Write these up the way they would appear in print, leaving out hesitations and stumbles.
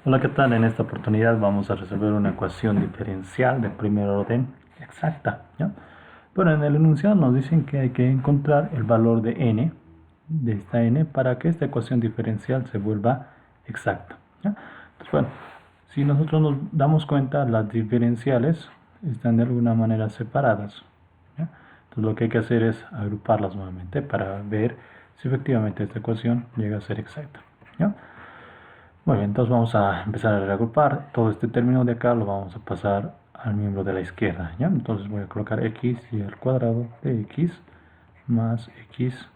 Hola, ¿qué tal? En esta oportunidad vamos a resolver una ecuación diferencial de primer orden exacta, ¿ya? Bueno, en el enunciado nos dicen que hay que encontrar el valor de n, de esta n, para que esta ecuación diferencial se vuelva exacta, ¿ya? Entonces, bueno, si nosotros nos damos cuenta, las diferenciales están de alguna manera separadas, ¿ya? Entonces lo que hay que hacer es agruparlas nuevamente para ver si efectivamente esta ecuación llega a ser exacta, ¿ya? Muy bien, entonces vamos a empezar a reagrupar. Todo este término de acá lo vamos a pasar al miembro de la izquierda, ¿ya? Entonces voy a colocar x y al cuadrado de x más x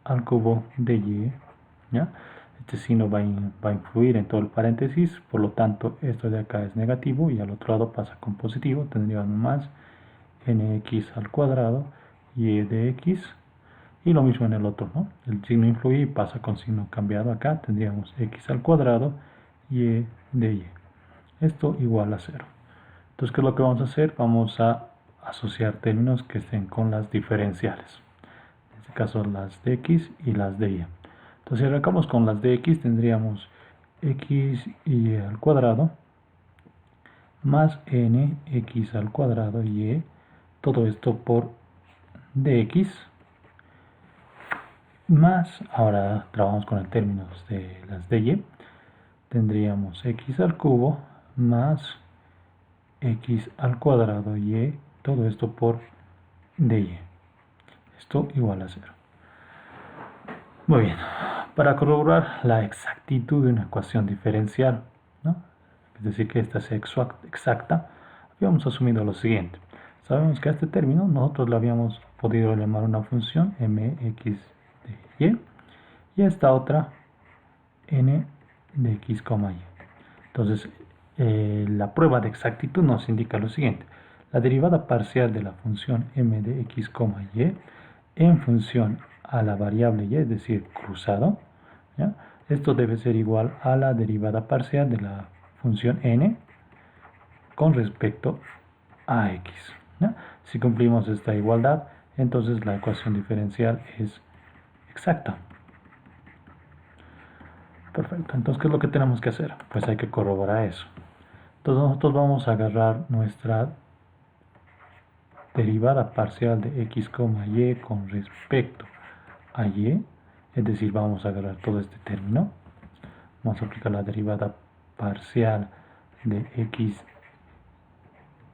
al cubo de y, ¿ya? Este signo va a influir en todo el paréntesis, por lo tanto esto de acá es negativo y al otro lado pasa con positivo. Tendríamos más nx al cuadrado y de x, y lo mismo en el otro, ¿no? El signo influye y pasa con signo cambiado acá. Tendríamos x al cuadrado y de y. Esto igual a 0. Entonces, ¿qué es lo que vamos a hacer? Vamos a asociar términos que estén con las diferenciales. En este caso, las de x y las de y. Entonces, si arrancamos con las de x, tendríamos x y al cuadrado más nx al cuadrado y todo esto por dx más, ahora trabajamos con el término de las de y, tendríamos x al cubo más x al cuadrado y todo esto por dy. Esto igual a 0. Muy bien, para corroborar la exactitud de una ecuación diferencial, ¿no? Es decir, que esta sea exacta, habíamos asumido lo siguiente. Sabemos que a este término nosotros le habíamos podido llamar una función mx de y a esta otra n de x, y. Entonces, la prueba de exactitud nos indica lo siguiente. La derivada parcial de la función m de x, y en función a la variable y, es decir, cruzado, ¿ya? Esto debe ser igual a la derivada parcial de la función n con respecto a x, ¿ya? Si cumplimos esta igualdad, entonces la ecuación diferencial es exacta. Perfecto, entonces ¿qué es lo que tenemos que hacer? Pues hay que corroborar eso. Entonces nosotros vamos a agarrar nuestra derivada parcial de x, y con respecto a y, es decir, vamos a agarrar todo este término, vamos a aplicar la derivada parcial de x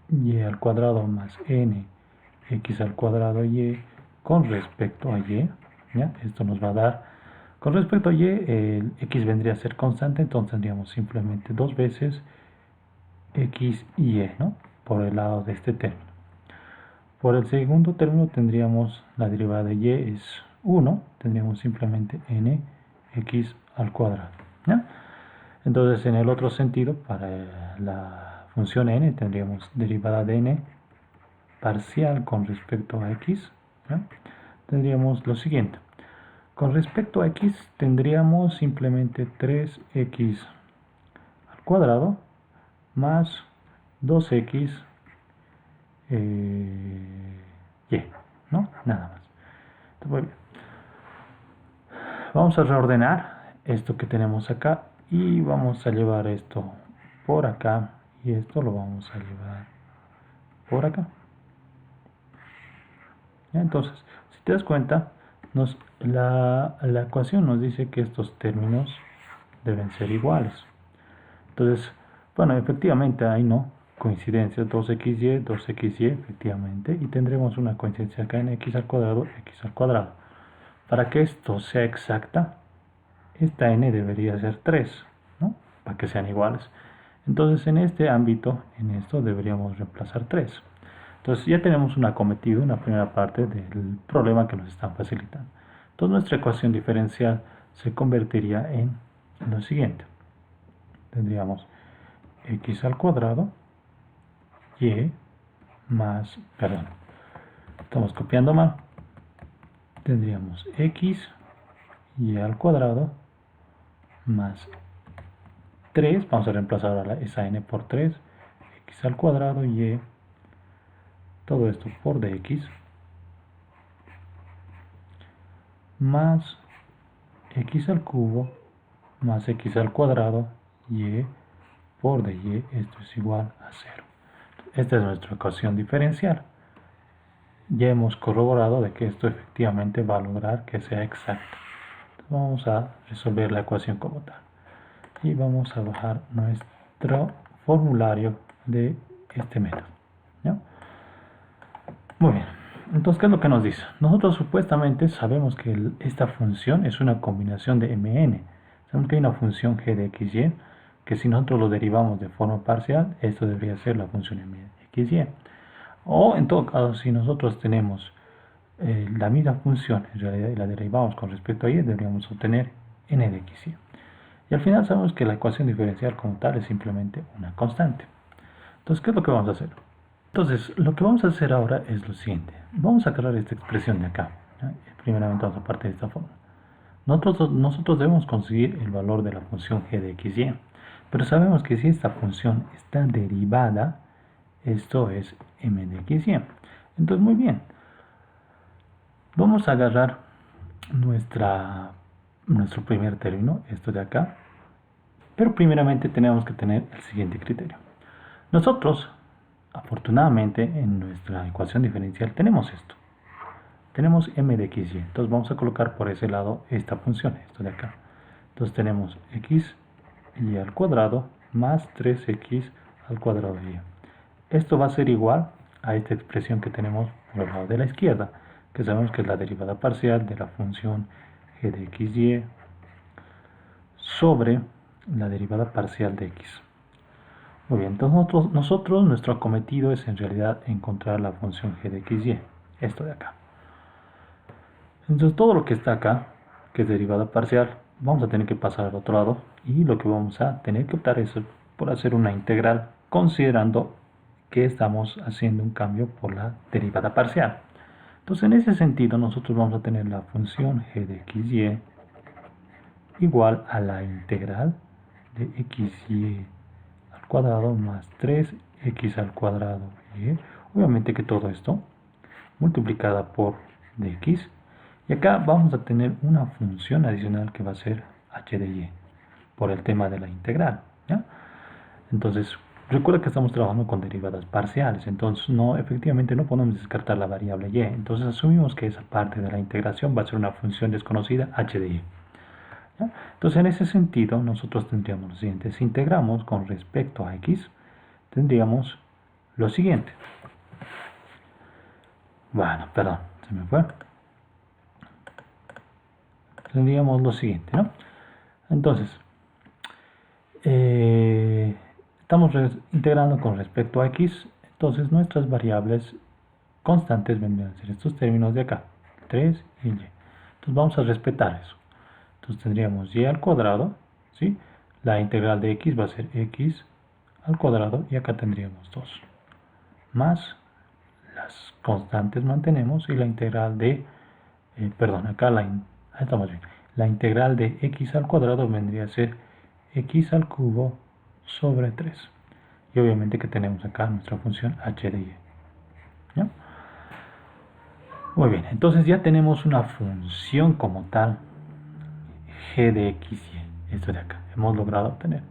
y al cuadrado más n x al cuadrado y con respecto a y, ¿ya? Esto nos va a dar, con respecto a y, el x vendría a ser constante, entonces tendríamos simplemente dos veces x y y, ¿no? Por el lado de este término. Por el segundo término tendríamos la derivada de y es 1, tendríamos simplemente nx al cuadrado, ¿ya? Entonces en el otro sentido, para la función n, tendríamos derivada de n parcial con respecto a x, ¿ya? Tendríamos lo siguiente. Con respecto a x tendríamos simplemente 3x al cuadrado más 2x y, ¿no? Nada más. Entonces, vamos a reordenar esto que tenemos acá y vamos a llevar esto por acá y esto lo vamos a llevar por acá. Entonces, si te das cuenta, la ecuación nos dice que estos términos deben ser iguales. Entonces, bueno, efectivamente hay no coincidencias, 2xy, 2xy, efectivamente, y tendremos una coincidencia acá en x al cuadrado, x al cuadrado. Para que esto sea exacta, esta n debería ser 3, ¿no? Para que sean iguales. Entonces, en este ámbito, en esto deberíamos reemplazar 3. Entonces, ya tenemos un acometido, una primera parte del problema que nos están facilitando. Entonces, nuestra ecuación diferencial se convertiría en lo siguiente. Tendríamos x al cuadrado y más, perdón, estamos copiando mal, tendríamos x y al cuadrado más 3, vamos a reemplazar ahora esa n por 3, x al cuadrado y todo esto por dx más x al cubo más x al cuadrado y por dy, esto es igual a 0. Esta es nuestra ecuación diferencial. Ya hemos corroborado de que esto efectivamente va a lograr que sea exacto. Entonces vamos a resolver la ecuación como tal. Y vamos a bajar nuestro formulario de este método, ¿ya? Muy bien. Entonces, ¿qué es lo que nos dice? Nosotros supuestamente sabemos que esta función es una combinación de mn. Sabemos que hay una función g de xy, que si nosotros lo derivamos de forma parcial, esto debería ser la función m de xy. O en todo caso, si nosotros tenemos la misma función en realidad y la derivamos con respecto a y, deberíamos obtener n de xy. Y al final sabemos que la ecuación diferencial como tal es simplemente una constante. Entonces, ¿qué es lo que vamos a hacer? Entonces, lo que vamos a hacer ahora es lo siguiente. Vamos a agarrar esta expresión de acá, ¿ya? Primeramente vamos a partir de esta forma. Nosotros debemos conseguir el valor de la función g de xy. Pero sabemos que si esta función está derivada, esto es m de xy. Entonces, muy bien. Vamos a agarrar nuestro primer término, esto de acá. Pero primeramente tenemos que tener el siguiente criterio. Nosotros, afortunadamente, en nuestra ecuación diferencial tenemos esto. Tenemos m de xy. Entonces vamos a colocar por ese lado esta función, esto de acá. Entonces tenemos x y al cuadrado más 3x al cuadrado de y. Esto va a ser igual a esta expresión que tenemos por el lado de la izquierda, que sabemos que es la derivada parcial de la función g de xy sobre la derivada parcial de x. Muy bien, entonces nuestro acometido es en realidad encontrar la función g de xy, esto de acá. Entonces todo lo que está acá, que es derivada parcial, vamos a tener que pasar al otro lado y lo que vamos a tener que optar es por hacer una integral considerando que estamos haciendo un cambio por la derivada parcial. Entonces en ese sentido nosotros vamos a tener la función g de xy igual a la integral de xy al cuadrado más 3x al cuadrado y obviamente que todo esto multiplicada por dx. Y acá vamos a tener una función adicional que va a ser h de y por el tema de la integral, ¿ya? Entonces, recuerda que estamos trabajando con derivadas parciales, entonces efectivamente no podemos descartar la variable y. Entonces asumimos que esa parte de la integración va a ser una función desconocida h de y, ¿ya? Entonces, en ese sentido, nosotros tendríamos lo siguiente. Si integramos con respecto a x, tendríamos lo siguiente. Bueno, perdón, se me fue. Tendríamos lo siguiente, ¿no? Entonces, estamos integrando con respecto a x, entonces nuestras variables constantes vendrían a ser estos términos de acá, 3 y y. Entonces vamos a respetar eso. Entonces tendríamos y al cuadrado, ¿sí? La integral de x va a ser x al cuadrado y acá tendríamos 2. Más las constantes mantenemos y la integral de, acá estamos bien. La integral de x al cuadrado vendría a ser x al cubo sobre 3. Y obviamente que tenemos acá nuestra función h de y, ¿ya? Muy bien, entonces ya tenemos una función como tal g de xy, esto de acá, hemos logrado obtener.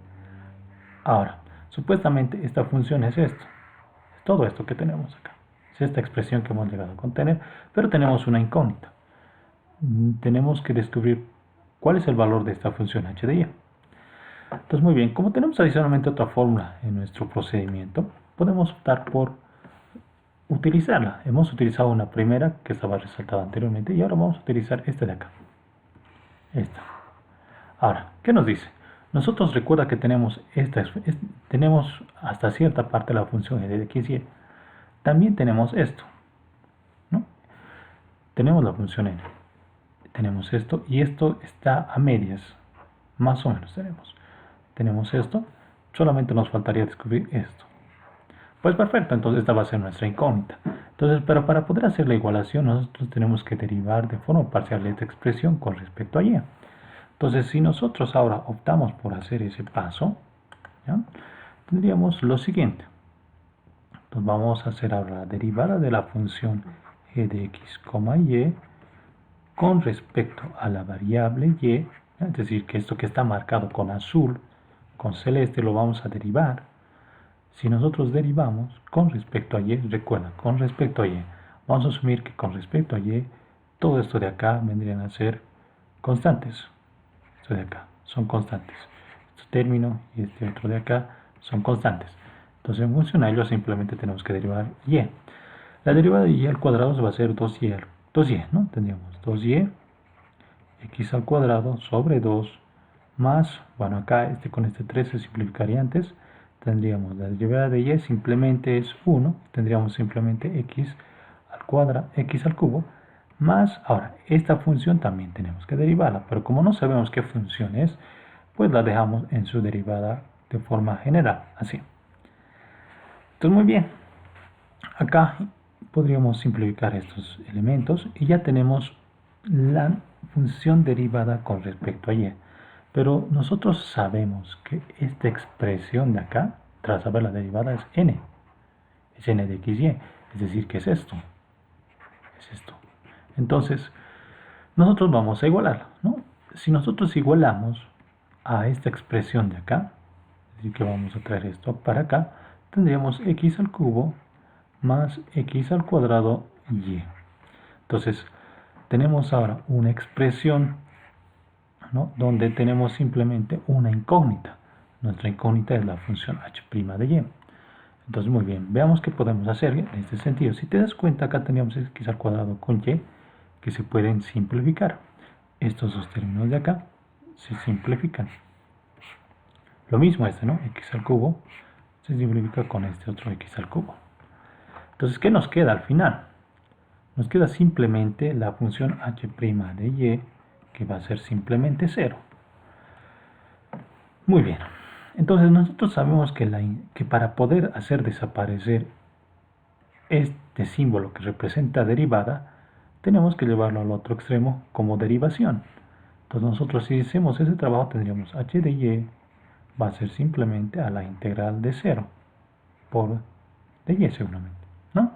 Ahora, supuestamente esta función es esto, es todo esto que tenemos acá, es esta expresión que hemos llegado a contener, pero tenemos una incógnita. Tenemos que descubrir cuál es el valor de esta función h de y. Entonces, muy bien, como tenemos adicionalmente otra fórmula en nuestro procedimiento, podemos optar por utilizarla. Hemos utilizado una primera que estaba resaltada anteriormente y ahora vamos a utilizar esta de acá. Esta. Ahora, ¿qué nos dice? Nosotros recuerda que tenemos tenemos hasta cierta parte la función g de xy. También tenemos esto, ¿no? Tenemos la función n. Tenemos esto y esto está a medias. Más o menos tenemos esto, solamente nos faltaría descubrir esto. Pues perfecto, entonces esta va a ser nuestra incógnita. Entonces, pero para poder hacer la igualación, nosotros tenemos que derivar de forma parcial esta expresión con respecto a y. Entonces, si nosotros ahora optamos por hacer ese paso, ¿ya? Tendríamos lo siguiente. Entonces vamos a hacer ahora la derivada de la función g de x, y con respecto a la variable y, es decir, que esto que está marcado con azul con celeste lo vamos a derivar. Si nosotros derivamos con respecto a y, recuerda, con respecto a y, vamos a asumir que con respecto a y, todo esto de acá vendrían a ser constantes. Esto de acá son constantes. Este término y este otro de acá son constantes. Entonces en función a ello simplemente tenemos que derivar y. La derivada de y al cuadrado va a ser 2y, ¿no? Tendríamos 2y x al cuadrado sobre 2 más, bueno, acá con este 3 se simplificaría antes. Tendríamos la derivada de y simplemente es 1, tendríamos simplemente x al cuadrado, x al cubo, más, ahora, esta función también tenemos que derivarla, pero como no sabemos qué función es, pues la dejamos en su derivada de forma general, así. Entonces, muy bien, acá podríamos simplificar estos elementos y ya tenemos la función derivada con respecto a y. Pero nosotros sabemos que esta expresión de acá, tras saber la derivada, es n. Es n de xy. Es decir, ¿qué es esto? Es esto. Entonces, nosotros vamos a igualarlo, ¿no? Si nosotros igualamos a esta expresión de acá, es decir, que vamos a traer esto para acá, tendríamos x al cubo más x al cuadrado y. Entonces, tenemos ahora una expresión, ¿no?, donde tenemos simplemente una incógnita. Nuestra incógnita es la función h' de y. Entonces, muy bien, veamos qué podemos hacer en este sentido. Si te das cuenta, acá teníamos x al cuadrado con y, que se pueden simplificar. Estos dos términos de acá se simplifican. Lo mismo ¿no? X al cubo se simplifica con este otro x al cubo. Entonces, ¿qué nos queda al final? Nos queda simplemente la función h' de y, que va a ser simplemente 0. Muy bien. Entonces, nosotros sabemos que para poder hacer desaparecer este símbolo que representa derivada, tenemos que llevarlo al otro extremo como derivación. Entonces nosotros, si hacemos ese trabajo, tendríamos h de y va a ser simplemente a la integral de 0 por de y seguramente, ¿no?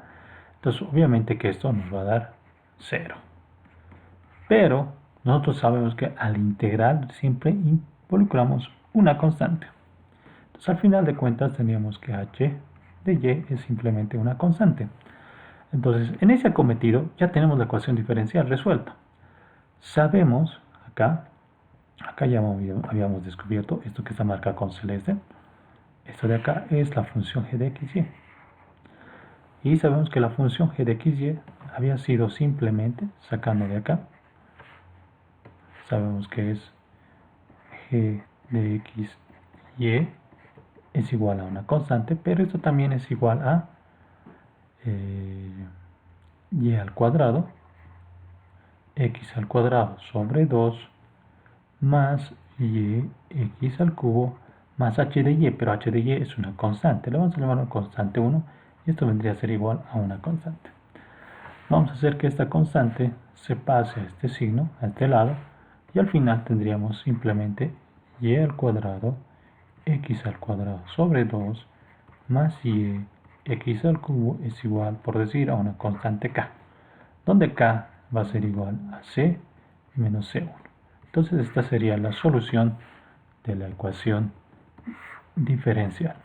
Entonces obviamente que esto nos va a dar 0. Pero nosotros sabemos que al integral siempre involucramos una constante. Entonces al final de cuentas tendríamos que h de y es simplemente una constante. Entonces, en ese acometido ya tenemos la ecuación diferencial resuelta. Sabemos, acá ya habíamos descubierto esto que está marcado con celeste. Esto de acá es la función g de xy. Y sabemos que la función g de xy había sido simplemente, sacando de acá, sabemos que es g de xy es igual a una constante, pero esto también es igual a y al cuadrado, x al cuadrado sobre 2 más y x al cubo más h de y, pero h de y es una constante, le vamos a llamar una constante 1 y esto vendría a ser igual a una constante. Vamos a hacer que esta constante se pase a este signo, a este lado, y al final tendríamos simplemente y al cuadrado x al cuadrado sobre 2 más y x al cubo es igual, por decir, a una constante k, donde k va a ser igual a c menos c1. Entonces esta sería la solución de la ecuación diferencial.